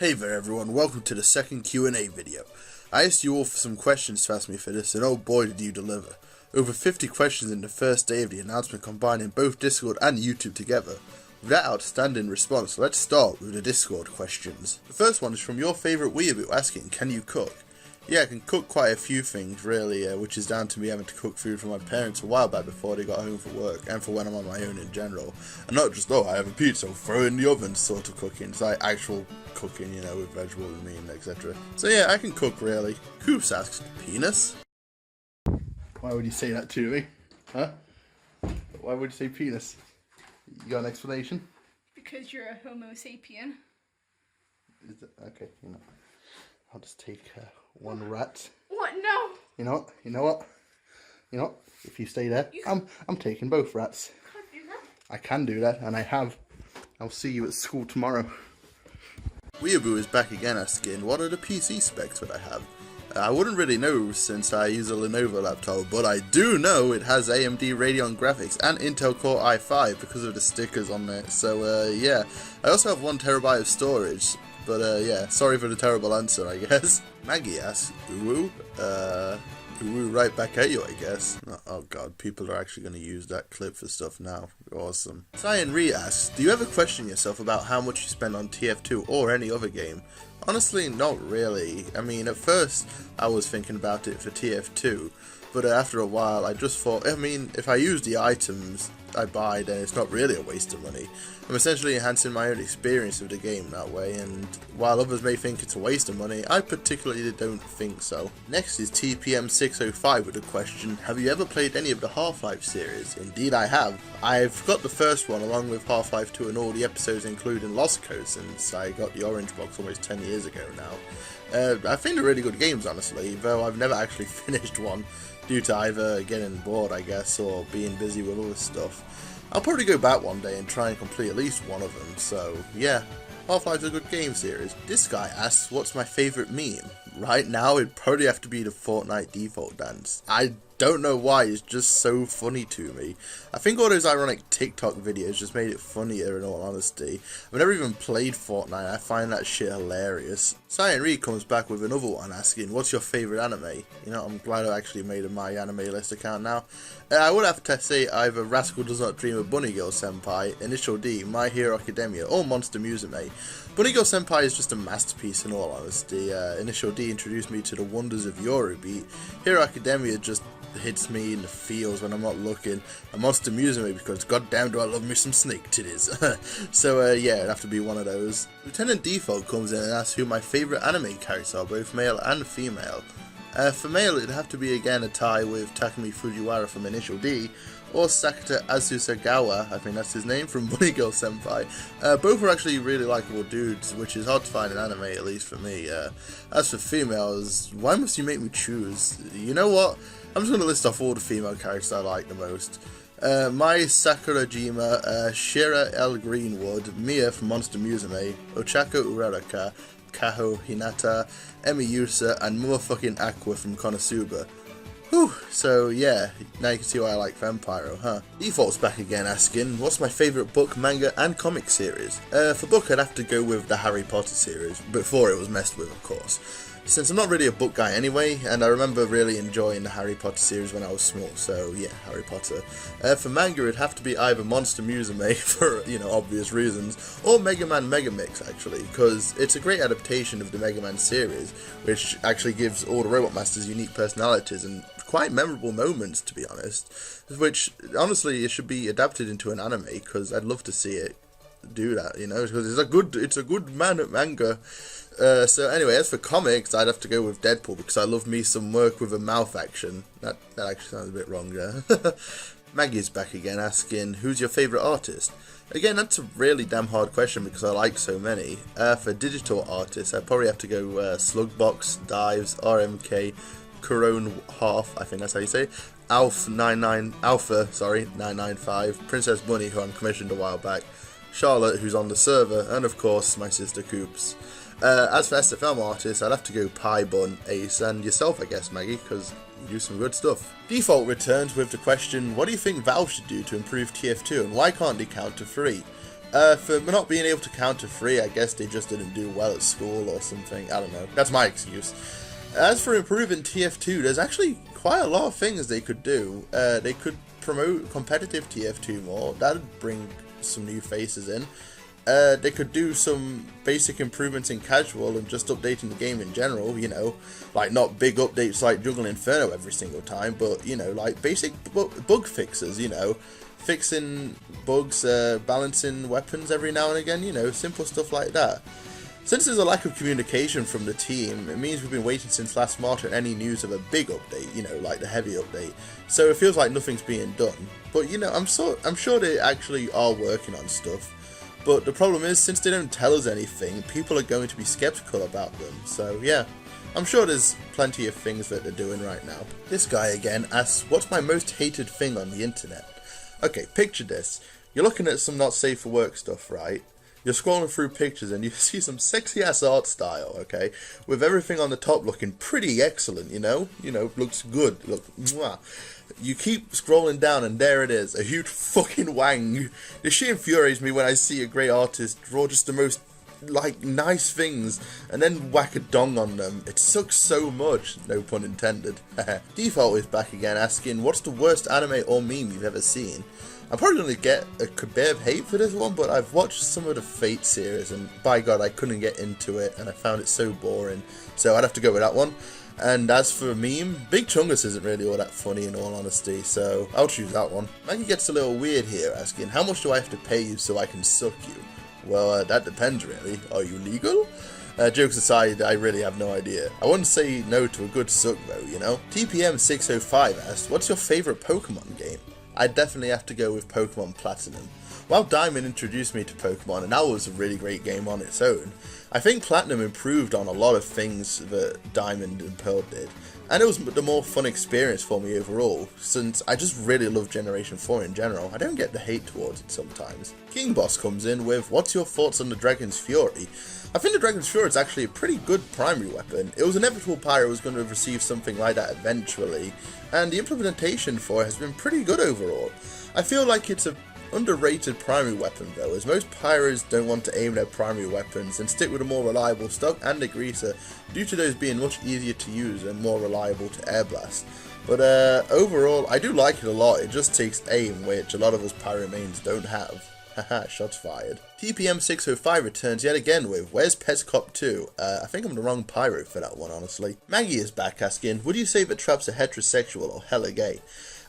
Hey there everyone, welcome to the second Q&A video. I asked you all for some questions to ask me for this, and oh boy did you deliver. Over 50 questions in the first day of the announcement, combining both Discord and YouTube together. With that outstanding response, let's start with the Discord questions. The first one is from your favourite weeaboo asking, can you cook? Yeah, I can cook quite a few things really, which is down to me having to cook food for my parents a while back before they got home for work, and for when I'm on my own in general. And not just, oh, I have a pizza, throw it in the oven sort of cooking. It's like actual cooking, you know, with vegetables and meat, etc. So yeah, I can cook really. Coops asks, penis? Why would you say that to me? Huh? Why would you say penis? You got an explanation? Because you're a homo sapien. Is it? Okay, you know. I'll just take one rat. What? No. You know what? You know what? You know what? If you stay there, I'm taking both rats. Can't do that. I can do that, and I have. I'll see you at school tomorrow. Weeaboo is back again asking, what are the PC specs that I have? I wouldn't really know since I use a Lenovo laptop, but I do know it has AMD Radeon graphics and Intel Core i5 because of the stickers on it. So yeah, I also have 1 terabyte of storage. But yeah, sorry for the terrible answer, I guess. Maggie asks, ooh, right back at you, I guess. Oh god, people are actually going to use that clip for stuff now. Awesome. Cyan Ree asks, do you ever question yourself about how much you spend on TF2 or any other game? Honestly, not really. I mean, at first, I was thinking about it for TF2, but after a while, I just thought, I mean, if I use the items I buy, then it's not really a waste of money. I'm essentially enhancing my own experience of the game that way, and while others may think it's a waste of money, I particularly don't think so. Next is TPM605 with a question, have you ever played any of the Half-Life series? Indeed I have. I've got the first one along with Half-Life 2 and all the episodes including Lost Coast since I got the orange box almost 10 years ago now. I think they're really good games honestly, though I've never actually finished one due to either getting bored I guess or being busy with other stuff. I'll probably go back one day and try and complete at least one of them, so yeah, Half-Life's a good game series. This guy asks, what's my favourite meme? Right now it'd probably have to be the Fortnite default dance. I don't know why, it's just so funny to me. I think all those ironic TikTok videos just made it funnier in all honesty. I've never even played Fortnite, I find that shit hilarious. Cyan Reed comes back with another one asking, what's your favourite anime? You know, I'm glad I actually made a My Anime List account now. I would have to say either Rascal Does Not Dream of Bunny Girl Senpai, Initial D, My Hero Academia, or Monster Musume. Bunny Girl Senpai is just a masterpiece in all honesty. Initial D introduced me to the wonders of Eurobeat. Hero Academia just hits me in the feels when I'm not looking, and Monster Musume because goddamn do I love me some snake titties. So yeah, it'd have to be one of those. Lieutenant Default comes in and asks who my favourite anime characters are, both male and female. For male it'd have to be again a tie with Takumi Fujiwara from Initial D, or Sakata Asusagawa, I think that's his name, from Bunny Girl Senpai. Both are actually really likeable dudes, which is hard to find in anime, at least for me. As for females, why must you make me choose? You know what? I'm just going to list off all the female characters I like the most. Mai Sakurajima, Shira L. Greenwood, Mia from Monster Musume, Ochako Uraraka, Kaho Hinata, Emi Yusa, and motherfucking Aqua from Konosuba. Whew, so yeah, now you can see why I like Vampiro, huh? Default's back again asking, what's my favourite book, manga, and comic series? For book I'd have to go with the Harry Potter series, before it was messed with of course. Since I'm not really a book guy anyway, and I remember really enjoying the Harry Potter series when I was small, so yeah, Harry Potter. For manga it'd have to be either Monster Musume, for, you know, obvious reasons, or Mega Man Megamix actually, because it's a great adaptation of the Mega Man series, which actually gives all the Robot Masters unique personalities and quite memorable moments, to be honest, which honestly it should be adapted into an anime, because I'd love to see it do that, you know, because it's a good manga. So anyway, as for comics, I'd have to go with Deadpool because I love me some work with a mouth action. That actually sounds a bit wrong there. Maggie's back again asking, who's your favourite artist? Again, that's a really damn hard question because I like so many. For digital artists, I'd probably have to go Slugbox, Dives, RMK, Corone Half, I think that's how you say it, Alpha 995, Princess Bunny, who I'm commissioned a while back, Charlotte, who's on the server, and of course my sister Coops. As for SFM artists, I'd have to go Pybun, Ace, and yourself I guess Maggie, because you do some good stuff. Default returns with the question, what do you think Valve should do to improve TF2 and why can't they count to 3? For not being able to counter 3, I guess they just didn't do well at school or something. I don't know. That's my excuse. As for improving TF2, there's actually quite a lot of things they could do. They could promote competitive TF2 more. That'd bring some new faces in. They could do some basic improvements in casual and just updating the game in general, you know, like not big updates like Jungle Inferno every single time, but, you know, like basic bug fixes, you know, fixing bugs, balancing weapons every now and again, you know, simple stuff like that. Since there's a lack of communication from the team, it means we've been waiting since last March on any news of a big update, you know, like the heavy update. So it feels like nothing's being done. But, you know, I'm sure they actually are working on stuff. But the problem is, since they don't tell us anything, people are going to be skeptical about them. So, yeah, I'm sure there's plenty of things that they're doing right now. This guy again asks, what's my most hated thing on the internet? Okay, picture this. You're looking at some not safe for work stuff, right? You're scrolling through pictures and you see some sexy ass art style, okay? With everything on the top looking pretty excellent, you know? You know, looks good. Look, mwah. You keep scrolling down and there it is, a huge fucking wang. This shit infuriates me when I see a great artist draw just the most, like, nice things and then whack a dong on them. It sucks so much, no pun intended. Default is back again asking, what's the worst anime or meme you've ever seen? I'm probably going to get a bit of hate for this one, but I've watched some of the Fate series and by God I couldn't get into it and I found it so boring, so I'd have to go with that one. And as for meme, Big Chungus isn't really all that funny in all honesty, so I'll choose that one. Maggie gets a little weird here asking, how much do I have to pay you so I can suck you? Well, that depends really. Are you legal? Jokes aside, I really have no idea. I wouldn't say no to a good suck though, you know? TPM605 asks, what's your favourite Pokemon game? I'd definitely have to go with Pokemon Platinum. While Diamond introduced me to Pokemon, and that was a really great game on its own, I think Platinum improved on a lot of things that Diamond and Pearl did, and it was the more fun experience for me overall, since I just really love Generation 4 in general. I don't get the hate towards it sometimes. King Boss comes in with, what's your thoughts on the Dragon's Fury? I think the Dragon's Fury is actually a pretty good primary weapon. It was inevitable Pyro was going to receive something like that eventually, and the implementation for it has been pretty good overall. I feel like it's a underrated primary weapon though, as most Pyros don't want to aim their primary weapons and stick with a more reliable stock and degreaser due to those being much easier to use and more reliable to air blast. But overall, I do like it a lot. It just takes aim, which a lot of us Pyro mains don't have. Haha, shots fired. TPM605 returns yet again with, where's Pets Cop 2? I think I'm the wrong Pyro for that one, honestly. Maggie is back asking, would you say that traps are heterosexual or hella gay?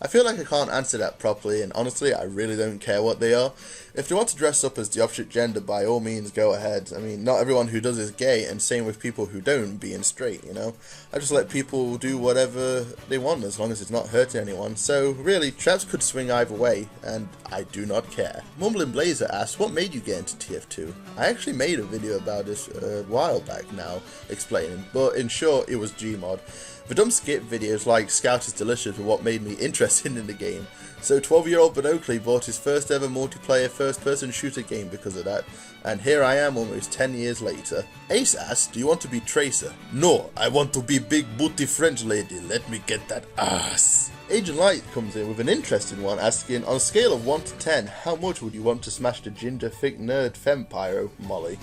I feel like I can't answer that properly, and honestly, I really don't care what they are. If they want to dress up as the opposite gender, by all means, go ahead. I mean, not everyone who does is gay, and same with people who don't, being straight, you know? I just let people do whatever they want, as long as it's not hurting anyone. So, really, traps could swing either way, and I do not care. Mumbling Blazer asks, what made you get into TF2? I actually made a video about this a while back now, explaining, but in short, it was Gmod. The dumb skip videos like Scout is Delicious were what made me interested in the game, so 12-year-old BonOakley bought his first ever multiplayer first-person shooter game because of that, and here I am almost 10 years later. Ace asks, do you want to be Tracer? No, I want to be big booty French lady, let me get that ass. Agent Light comes in with an interesting one asking, on a scale of 1 to 10, how much would you want to smash the ginger thick nerd femme pyro, Molly?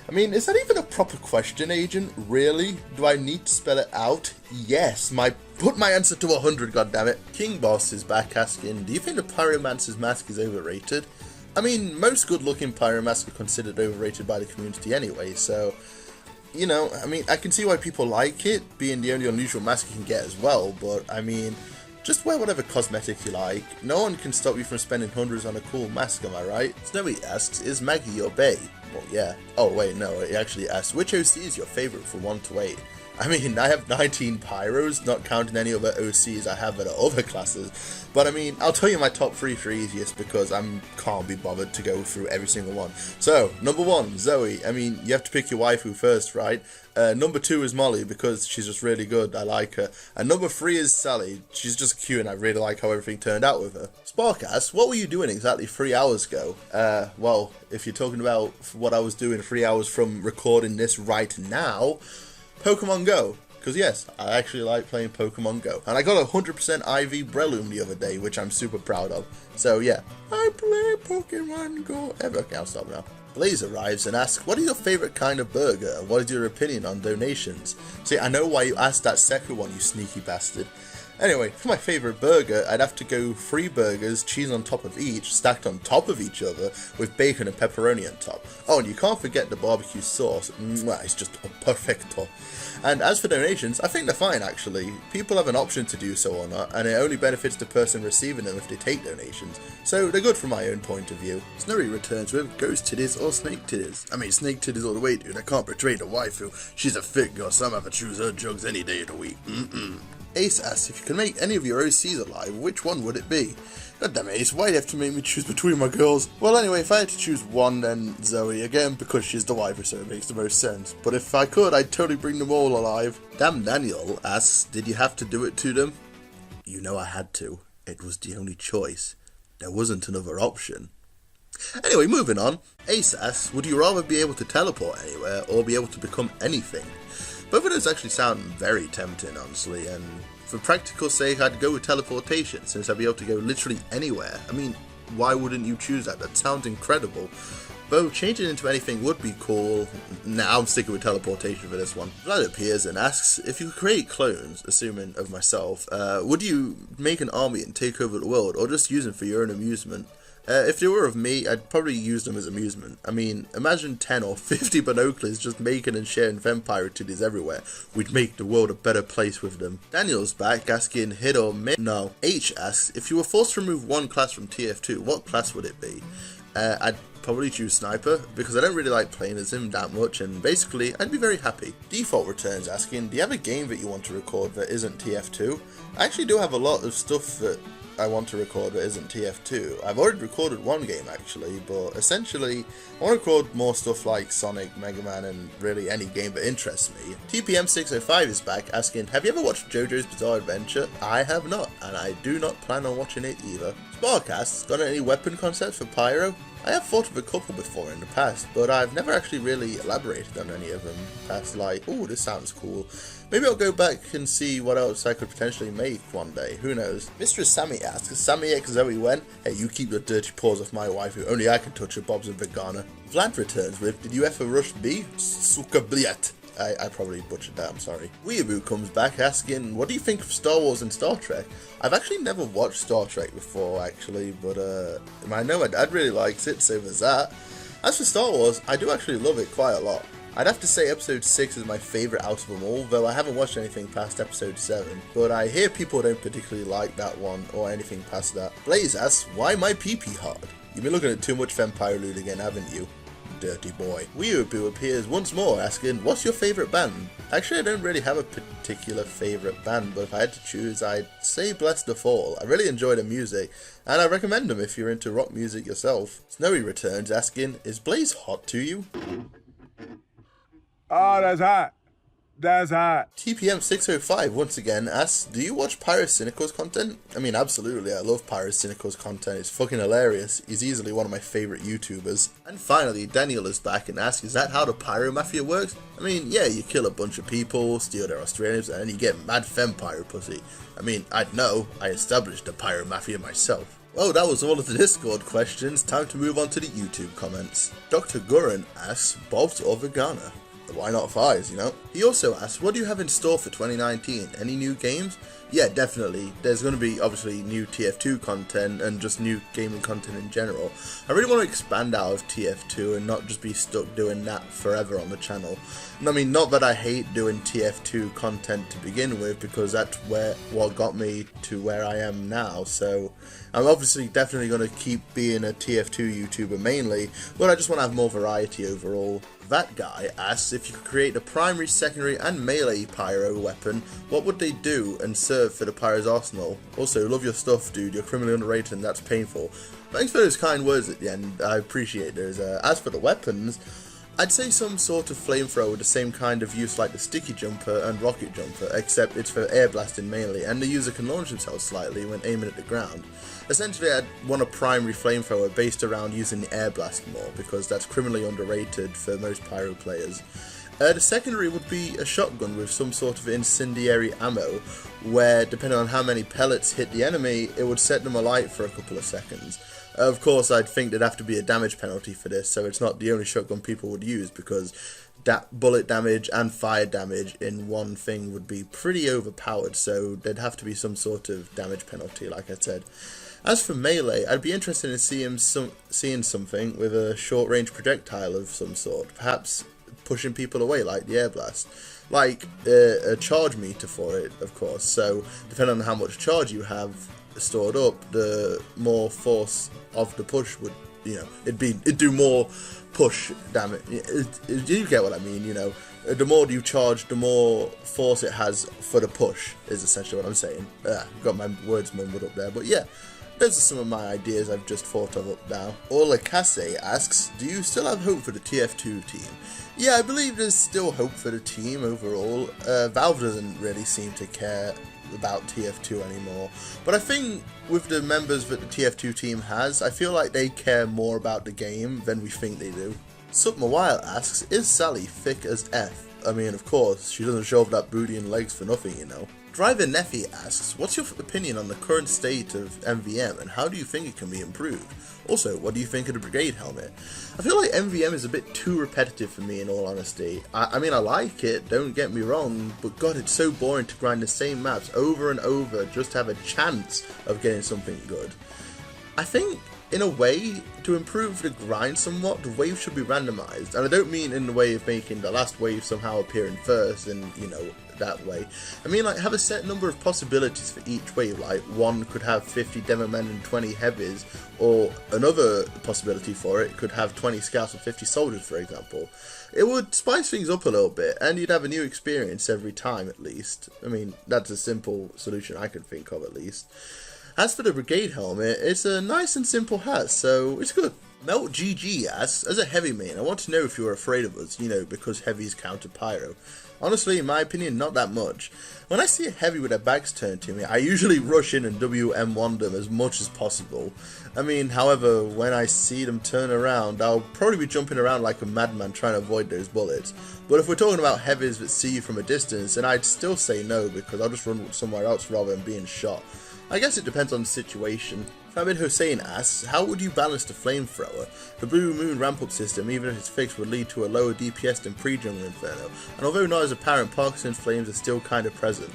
I mean, is that even a proper question, Agent? Really? Do I need to spell it out? Yes, put my answer to 100, goddammit. King Boss is back asking, do you think the Pyromancer's mask is overrated? I mean, most good-looking Pyromasks are considered overrated by the community anyway, so, you know, I mean, I can see why people like it, being the only unusual mask you can get as well, but, I mean, just wear whatever cosmetic you like. No one can stop you from spending hundreds on a cool mask, am I right? Snowy asks, is Maggie your bae? Well, yeah. Oh, wait, no, he actually asks, which OC is your favourite from 1 to 8? I mean, I have 19 Pyros, not counting any other OCs I have at other classes. But I mean, I'll tell you my top 3 for easiest because I can't be bothered to go through every single one. So, number 1, Zoe. I mean, you have to pick your waifu first, right? Number 2 is Molly because she's just really good, I like her. And number 3 is Sally. She's just cute and I really like how everything turned out with her. Spark asks, what were you doing exactly 3 hours ago? Well, if you're talking about what I was doing 3 hours from recording this right now, Pokemon Go. because yes, I actually like playing Pokemon Go. And I got a 100% IV Breloom the other day, which I'm super proud of. So yeah, I play Pokemon Go. Okay, I'll stop now. Blaze arrives and asks, what is your favourite kind of burger? What is your opinion on donations? See, I know why you asked that second one, you sneaky bastard. Anyway, for my favourite burger, I'd have to go 3 burgers, cheese on top of each, stacked on top of each other, with bacon and pepperoni on top. Oh, and you can't forget the barbecue sauce. It's just a perfecto. And as for donations, I think they're fine actually. People have an option to do so or not, and it only benefits the person receiving them if they take donations. So they're good from my own point of view. Snorri returns with ghost titties or snake titties. I mean, snake titties all the way, dude. I can't betray the waifu. She's a fit girl, so I'm gonna have to choose her jugs any day of the week. Ace asks, if you can make any of your OCs alive, which one would it be? God damn it, Ace, why do you have to make me choose between my girls? Well, anyway, if I had to choose one, then Zoe, again, because she's the waifu, so it makes the most sense. But if I could, I'd totally bring them all alive. Damn Daniel asks, did you have to do it to them? You know I had to. It was the only choice. There wasn't another option. Anyway, moving on. Ace asks, would you rather be able to teleport anywhere, or be able to become anything? Both of those actually sound very tempting, honestly, and for practical sake, I'd go with teleportation, since I'd be able to go literally anywhere. I mean, why wouldn't you choose that? That sounds incredible. Though changing into anything would be cool. Nah, I'm sticking with teleportation for this one. Vlad appears and asks, if you could create clones, assuming of myself, would you make an army and take over the world, or just use them for your own amusement? If they were of me, I'd probably use them as amusement. I mean, imagine 10 or 50 BonOakley's just making and sharing vampire titties everywhere. We'd make the world a better place with them. Daniel's back, asking hit or miss. No. H asks, if you were forced to remove one class from TF2, what class would it be? I'd probably choose Sniper, because I don't really like playing as him that much, and basically, I'd be very happy. Default returns asking, do you have a game that you want to record that isn't TF2? I actually do have a lot of stuff that I want to record that isn't TF2. I've already recorded one game actually, but essentially I want to record more stuff like Sonic, Mega Man, and really any game that interests me. TPM605 is back asking, have you ever watched JoJo's Bizarre Adventure? I have not, and I do not plan on watching it either. Sparcast, got any weapon concepts for Pyro? I have thought of a couple before in the past, but I've never actually really elaborated on any of them past like, oh, this sounds cool. Maybe I'll go back and see what else I could potentially make one day, who knows. Mistress Sammy asks, Sammy X Zoe when? Hey, you keep your dirty paws off my waifu, only I can touch your bobs and vegana. Vlad returns with, did you ever rush B? Suka bliat. I probably butchered that, I'm sorry. Weeaboo comes back asking, what do you think of Star Wars and Star Trek? I've actually never watched Star Trek before, actually, but I know my dad really likes it, so there's that. As for Star Wars, I do actually love it quite a lot. I'd have to say episode 6 is my favourite out of them all, though I haven't watched anything past episode 7, but I hear people don't particularly like that one, or anything past that. Blaze asks, why my pee-pee hard? You've been looking at too much Vampire Loot again, haven't you? Dirty boy. Weeaboo appears once more asking, what's your favourite band? Actually, I don't really have a particular favourite band, but if I had to choose, I'd say Bless the Fall. I really enjoy their music, and I recommend them if you're into rock music yourself. Snowy returns asking, is Blaze hot to you? Oh, that's hot. That's hot. TPM605 once again asks, do you watch Pyrocynical's content? I mean, absolutely, I love Pyrocynical's content, it's fucking hilarious. He's easily one of my favourite YouTubers. And finally, Daniel is back and asks, is that how the Pyro Mafia works? I mean, yeah, you kill a bunch of people, steal their Australians, and then you get mad fempire pussy. I mean, I'd know, I established the Pyro Mafia myself. Well, that was all of the Discord questions, time to move on to the YouTube comments. Dr. Gurren asks, Bob's or Vegana? Why not Fires, you know? He also asks, what do you have in store for 2019? Any new games? Yeah, definitely. There's going to be, obviously, new TF2 content and just new gaming content in general. I really want to expand out of TF2 and not just be stuck doing that forever on the channel. And I mean, not that I hate doing TF2 content to begin with, because that's what got me to where I am now, so I'm obviously definitely going to keep being a TF2 YouTuber mainly, but I just want to have more variety overall. That guy asks, if you could create a primary, secondary and melee pyro weapon, what would they do and serve for the pyro's arsenal? Also, love your stuff, dude, you're criminally underrated and that's painful. Thanks for those kind words at the end, I appreciate those. As for the weapons, I'd say some sort of flamethrower with the same kind of use like the sticky jumper and rocket jumper, except it's for air blasting mainly, and the user can launch themselves slightly when aiming at the ground. Essentially, I'd want a primary flamethrower based around using the air blast more, because that's criminally underrated for most pyro players. The secondary would be a shotgun with some sort of incendiary ammo, where depending on how many pellets hit the enemy, it would set them alight for a couple of seconds. Of course, I'd think there'd have to be a damage penalty for this, so it's not the only shotgun people would use, because bullet damage and fire damage in one thing would be pretty overpowered, so there'd have to be some sort of damage penalty, like I said. As for melee, I'd be interested in seeing something with a short-range projectile of some sort, perhaps pushing people away like the air blast. Like a charge meter for it, of course, so depending on how much charge you have stored up, the more force of the push would, it'd do more push damage. You get what I mean, the more you charge, the more force it has for the push, is essentially what I'm saying. Got my words mumbled up there, but yeah, those are some of my ideas I've just thought of up now. Ola Kase asks, do you still have hope for the TF2 team? Yeah, I believe there's still hope for the team overall. Valve doesn't really seem to care about TF2 anymore, but I think with the members that the TF2 team has, I feel like they care more about the game than we think they do. Supmawile asks, is Sally thick as F? I mean, of course, she doesn't show off that booty and legs for nothing, Driver Neffy asks, what's your opinion on the current state of MVM and how do you think it can be improved? Also, what do you think of the Brigade helmet? I feel like MVM is a bit too repetitive for me, in all honesty. I mean, I like it, don't get me wrong, but god, it's so boring to grind the same maps over and over just to have a chance of getting something good. I think, in a way, to improve the grind somewhat, the waves should be randomized, and I don't mean in the way of making the last wave somehow appear in first and, that way. I mean, like, have a set number of possibilities for each wave, like one could have 50 demo men and 20 heavies, or another possibility for it could have 20 scouts and 50 soldiers, for example. It would spice things up a little bit, and you'd have a new experience every time at least. I mean, that's a simple solution I could think of at least. As for the Brigade helmet, it's a nice and simple hat, so it's good. Melt GG asks, as a heavy main, I want to know if you're afraid of us, because heavies counter pyro. Honestly, in my opinion, not that much. When I see a heavy with their backs turned to me, I usually rush in and WM1 them as much as possible. I mean, however, when I see them turn around, I'll probably be jumping around like a madman trying to avoid those bullets. But if we're talking about heavies that see you from a distance, then I'd still say no, because I'll just run somewhere else rather than being shot. I guess it depends on the situation. Fabid Hussein asks, how would you balance the flamethrower? The Blue Moon ramp-up system, even if it's fixed, would lead to a lower DPS than pre-Jungle Inferno, and although not as apparent, Parkinson's flames are still kind of present.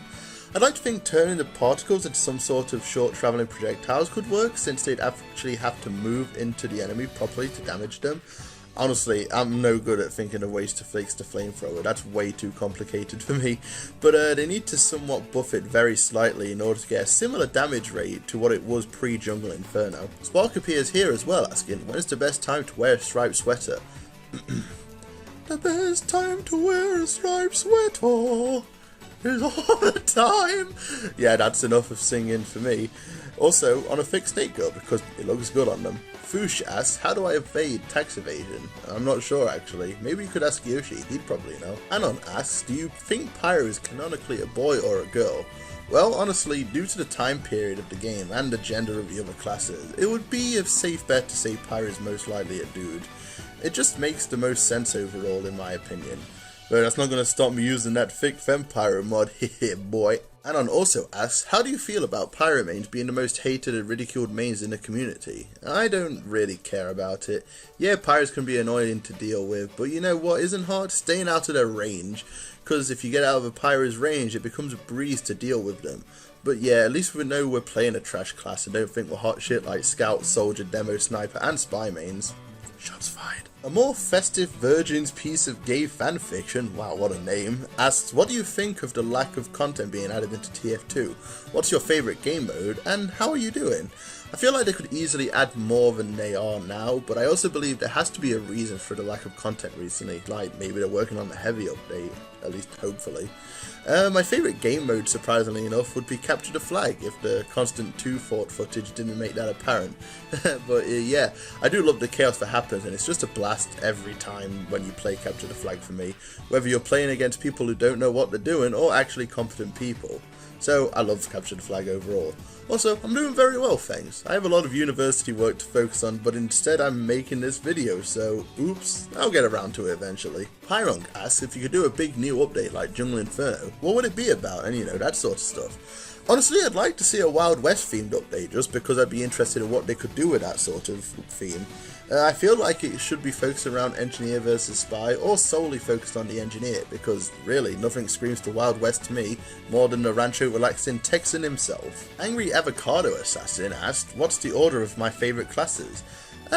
I'd like to think turning the particles into some sort of short travelling projectiles could work, since they'd actually have to move into the enemy properly to damage them. Honestly, I'm no good at thinking of ways to fix the flamethrower, that's way too complicated for me, but they need to somewhat buff it very slightly in order to get a similar damage rate to what it was pre-Jungle Inferno. Spark appears here as well, asking, when is the best time to wear a striped sweater? The best time to wear a striped sweater is all the time. Yeah, that's enough of singing for me. Also, on a fixed snake girl, because it looks good on them. Foosh asks, how do I evade tax evasion? I'm not sure actually. Maybe you could ask Yoshi, he'd probably know. Anon asks, do you think Pyro is canonically a boy or a girl? Well, honestly, due to the time period of the game and the gender of the other classes, it would be a safe bet to say Pyro is most likely a dude. It just makes the most sense overall in my opinion. But that's not going to stop me using that thick fem Pyro mod, hehe boy. Anon also asks, how do you feel about Pyro mains being the most hated and ridiculed mains in the community? I don't really care about it. Yeah, Pyros can be annoying to deal with, but you know what isn't hard? Staying out of their range. Because if you get out of a Pyro's range, it becomes a breeze to deal with them. But yeah, at least we know we're playing a trash class and don't think we're hot shit like Scout, Soldier, Demo, Sniper and Spy mains. Shots fired. A more festive virgin's piece of gay fanfiction, wow what a name, asks, what do you think of the lack of content being added into TF2? What's your favourite game mode, and how are you doing? I feel like they could easily add more than they are now, but I also believe there has to be a reason for the lack of content recently, like maybe they're working on the heavy update, at least hopefully. My favourite game mode, surprisingly enough, would be Capture the Flag, if the constant two-fort footage didn't make that apparent. But yeah, I do love the chaos that happens, and it's just a blast every time when you play Capture the Flag for me, whether you're playing against people who don't know what they're doing, or actually competent people. so I love Capture the Flag overall. Also, I'm doing very well, thanks. I have a lot of university work to focus on, but instead I'm making this video, so oops, I'll get around to it eventually. Pyrong asks if you could do a big new update like Jungle Inferno, what would it be about, and you know, that sort of stuff. Honestly, I'd like to see a Wild West themed update, just because I'd be interested in what they could do with that sort of theme. I feel like it should be focused around engineer versus spy, or solely focused on the engineer, because really, nothing screams to Wild West to me more than the Rancho relaxing Texan himself. Angry Avocado Assassin asked, what's the order of my favourite classes?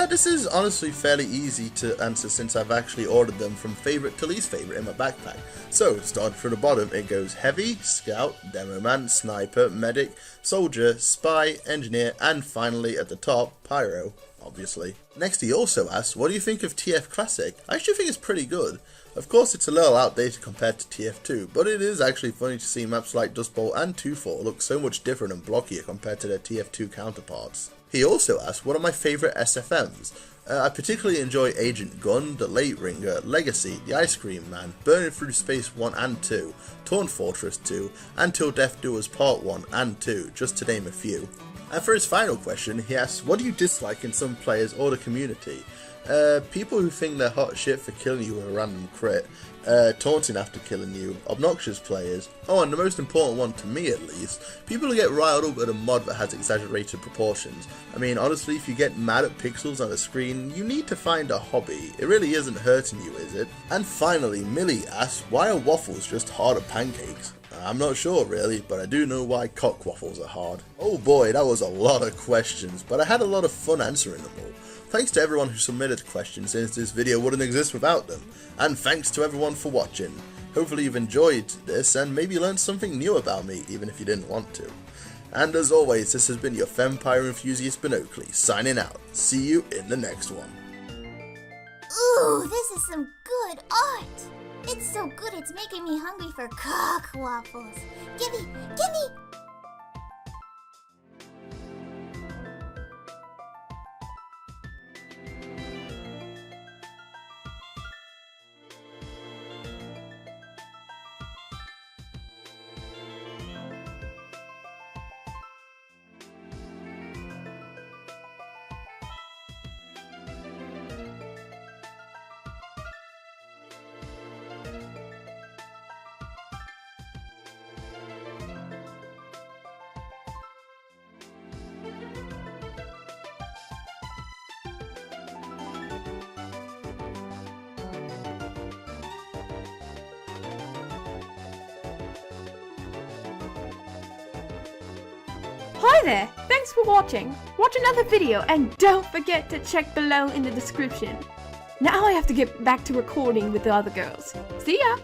This is honestly fairly easy to answer since I've actually ordered them from favourite to least favourite in my backpack. So, starting from the bottom, it goes Heavy, Scout, Demoman, Sniper, Medic, Soldier, Spy, Engineer, and finally at the top, Pyro, obviously. Next he also asks, what do you think of TF Classic? I actually think it's pretty good. Of course it's a little outdated compared to TF2, but it is actually funny to see maps like Dust Bowl and 2-4 look so much different and blockier compared to their TF2 counterparts. He also asked, what are my favourite SFMs? I particularly enjoy Agent Gun, The Late Ringer, Legacy, The Ice Cream Man, Burning Through Space 1 and 2, Torn Fortress 2, and Till Death Do Us Part 1 and 2, just to name a few. And for his final question, he asks, what do you dislike in some players or the community? People who think they're hot shit for killing you with a random crit, taunting after killing you, obnoxious players, oh, and the most important one to me at least, people who get riled up at a mod that has exaggerated proportions. I mean, honestly, if you get mad at pixels on a screen, you need to find a hobby. It really isn't hurting you, is it? And finally, Millie asks, why are waffles just harder pancakes? I'm not sure really, but I do know why cock waffles are hard. Oh boy, that was a lot of questions, but I had a lot of fun answering them all. Thanks to everyone who submitted questions, since this video wouldn't exist without them. And thanks to everyone for watching. Hopefully you've enjoyed this and maybe learned something new about me, even if you didn't want to. And as always, this has been your Fempire enthusiast BonOakley's signing out. See you in the next one. Ooh, this is some good art. It's so good it's making me hungry for cock waffles. Gimme! Hi there! Thanks for watching! Watch another video and don't forget to check below in the description. Now I have to get back to recording with the other girls. See ya!